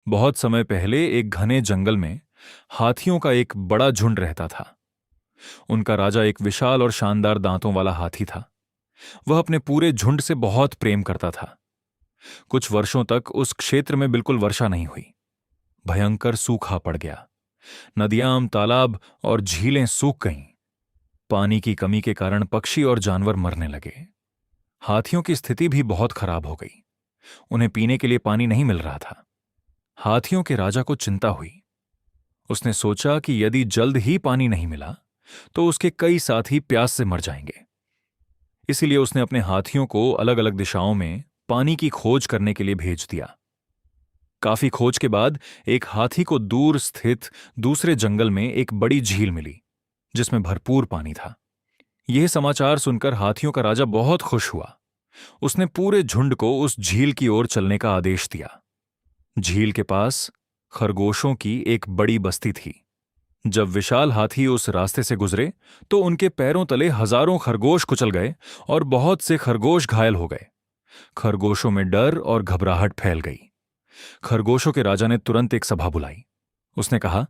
बहुत समय पहले एक घने जंगल में हाथियों का एक बड़ा झुंड रहता था। उनका राजा एक विशाल और शानदार दांतों वाला हाथी था। वह अपने पूरे झुंड से बहुत प्रेम करता था। कुछ वर्षों तक उस क्षेत्र में बिल्कुल वर्षा नहीं हुई। भयंकर सूखा पड़ गया। नदियां, तालाब और झीलें सूख गईं। पानी की कमी के कारण पक्षी और जानवर मरने लगे। हाथियों की स्थिति भी बहुत खराब हो गई। उन्हें पीने के लिए पानी नहीं मिल रहा था। हाथियों के राजा को चिंता हुई। उसने सोचा कि यदि जल्द ही पानी नहीं मिला तो उसके कई साथी प्यास से मर जाएंगे। इसीलिए उसने अपने हाथियों को अलग अलग दिशाओं में पानी की खोज करने के लिए भेज दिया। काफी खोज के बाद एक हाथी को दूर स्थित दूसरे जंगल में एक बड़ी झील मिली जिसमें भरपूर पानी था। यह समाचार सुनकर हाथियों का राजा बहुत खुश हुआ। उसने पूरे झुंड को उस झील की ओर चलने का आदेश दिया। झील के पास खरगोशों की एक बड़ी बस्ती थी। जब विशाल हाथी उस रास्ते से गुजरे तो उनके पैरों तले हजारों खरगोश कुचल गए और बहुत से खरगोश घायल हो गए। खरगोशों में डर और घबराहट फैल गई। खरगोशों के राजा ने तुरंत एक सभा बुलाई। उसने कहा,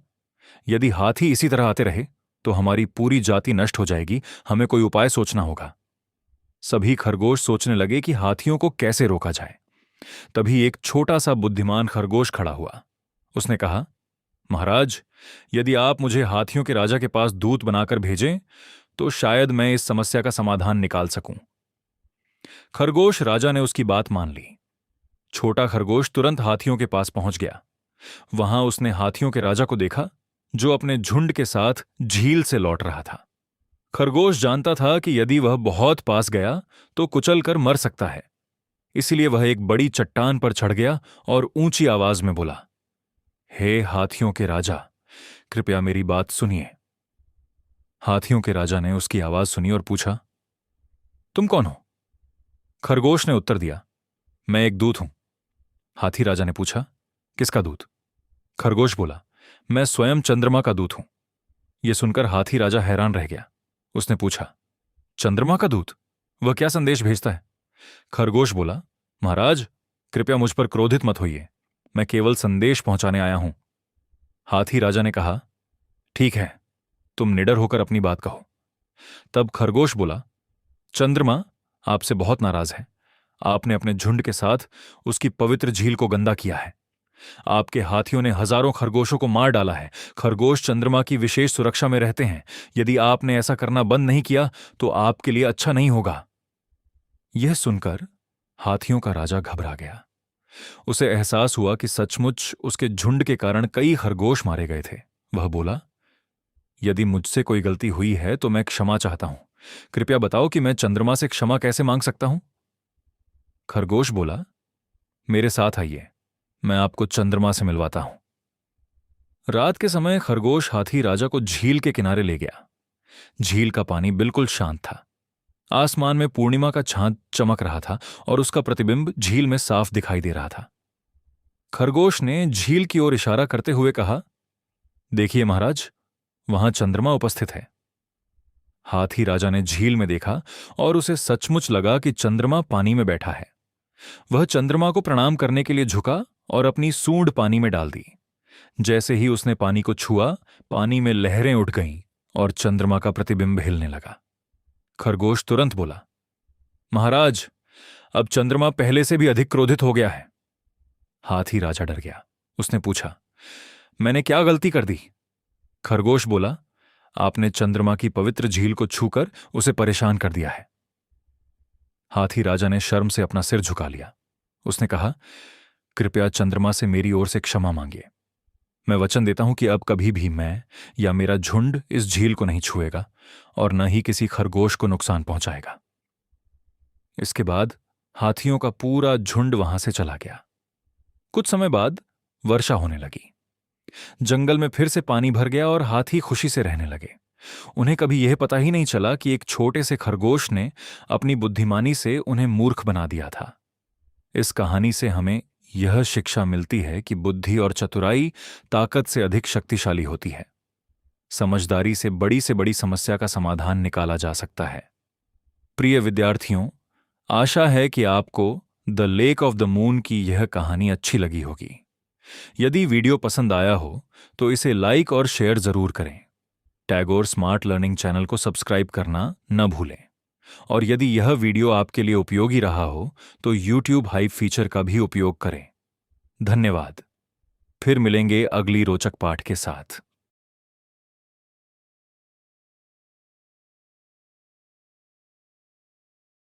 यदि हाथी इसी तरह आते रहे तो हमारी पूरी जाति नष्ट हो जाएगी। हमें कोई उपाय सोचना होगा। सभी खरगोश सोचने लगे कि हाथियों को कैसे रोका जाए। तभी एक छोटा सा बुद्धिमान खरगोश खड़ा हुआ। उसने कहा, महाराज, यदि आप मुझे हाथियों के राजा के पास दूत बनाकर भेजें तो शायद मैं इस समस्या का समाधान निकाल सकूं। खरगोश राजा ने उसकी बात मान ली। छोटा खरगोश तुरंत हाथियों के पास पहुंच गया। वहां उसने हाथियों के राजा को देखा जो अपने झुंड के साथ झील से लौट रहा था। खरगोश जानता था कि यदि वह बहुत पास गया तो कुचल कर मर सकता है। इसलिए वह एक बड़ी चट्टान पर चढ़ गया और ऊंची आवाज में बोला, हे हाथियों के राजा, कृपया मेरी बात सुनिए। हाथियों के राजा ने उसकी आवाज सुनी और पूछा, तुम कौन हो? खरगोश ने उत्तर दिया, मैं एक दूत हूं। हाथी राजा ने पूछा, किसका दूत? खरगोश बोला, मैं स्वयं चंद्रमा का दूत हूं। यह सुनकर हाथी राजा हैरान रह गया। उसने पूछा, चंद्रमा का दूत? वह क्या संदेश भेजता है? खरगोश बोला, महाराज, कृपया मुझ पर क्रोधित मत होइए। मैं केवल संदेश पहुंचाने आया हूं। हाथी राजा ने कहा, ठीक है, तुम निडर होकर अपनी बात कहो। तब खरगोश बोला, चंद्रमा आपसे बहुत नाराज है। आपने अपने झुंड के साथ उसकी पवित्र झील को गंदा किया है। आपके हाथियों ने हजारों खरगोशों को मार डाला है। खरगोश चंद्रमा की विशेष सुरक्षा में रहते हैं। यदि आपने ऐसा करना बंद नहीं किया तो आपके लिए अच्छा नहीं होगा। यह सुनकर हाथियों का राजा घबरा गया। उसे एहसास हुआ कि सचमुच उसके झुंड के कारण कई खरगोश मारे गए थे। वह बोला, यदि मुझसे कोई गलती हुई है तो मैं क्षमा चाहता हूं। कृपया बताओ कि मैं चंद्रमा से क्षमा कैसे मांग सकता हूं? खरगोश बोला, मेरे साथ आइए, मैं आपको चंद्रमा से मिलवाता हूं। रात के समय खरगोश हाथी राजा को झील के किनारे ले गया। झील का पानी बिल्कुल शांत था। आसमान में पूर्णिमा का चांद चमक रहा था और उसका प्रतिबिंब झील में साफ दिखाई दे रहा था। खरगोश ने झील की ओर इशारा करते हुए कहा, देखिए महाराज, वहां चंद्रमा उपस्थित है। हाथी राजा ने झील में देखा और उसे सचमुच लगा कि चंद्रमा पानी में बैठा है। वह चंद्रमा को प्रणाम करने के लिए झुका और अपनी सूंड पानी में डाल दी। जैसे ही उसने पानी को छुआ, पानी में लहरें उठ गईं और चंद्रमा का प्रतिबिंब हिलने लगा। खरगोश तुरंत बोला, महाराज, अब चंद्रमा पहले से भी अधिक क्रोधित हो गया है। हाथी राजा डर गया। उसने पूछा, मैंने क्या गलती कर दी? खरगोश बोला, आपने चंद्रमा की पवित्र झील को छूकर उसे परेशान कर दिया है। हाथी राजा ने शर्म से अपना सिर झुका लिया। उसने कहा, कृपया चंद्रमा से मेरी ओर से क्षमा मांगिए। मैं वचन देता हूं कि अब कभी भी मैं या मेरा झुंड इस झील को नहीं छुएगा और न ही किसी खरगोश को नुकसान पहुंचाएगा। इसके बाद हाथियों का पूरा झुंड वहां से चला गया। कुछ समय बाद वर्षा होने लगी। जंगल में फिर से पानी भर गया और हाथी खुशी से रहने लगे। उन्हें कभी यह पता ही नहीं चला कि एक छोटे से खरगोश ने अपनी बुद्धिमानी से उन्हें मूर्ख बना दिया था। इस कहानी से हमें यह शिक्षा मिलती है कि बुद्धि और चतुराई ताकत से अधिक शक्तिशाली होती है। समझदारी से बड़ी समस्या का समाधान निकाला जा सकता है। प्रिय विद्यार्थियों, आशा है कि आपको the lake of the moon की यह कहानी अच्छी लगी होगी। यदि वीडियो पसंद आया हो तो इसे लाइक और शेयर जरूर करें। टैगोर स्मार्ट लर्निंग चैनल को सब्सक्राइब करना न भूलें। और यदि यह वीडियो आपके लिए उपयोगी रहा हो तो YouTube हाइप फीचर का भी उपयोग करें। धन्यवाद। फिर मिलेंगे अगली रोचक पाठ के साथ।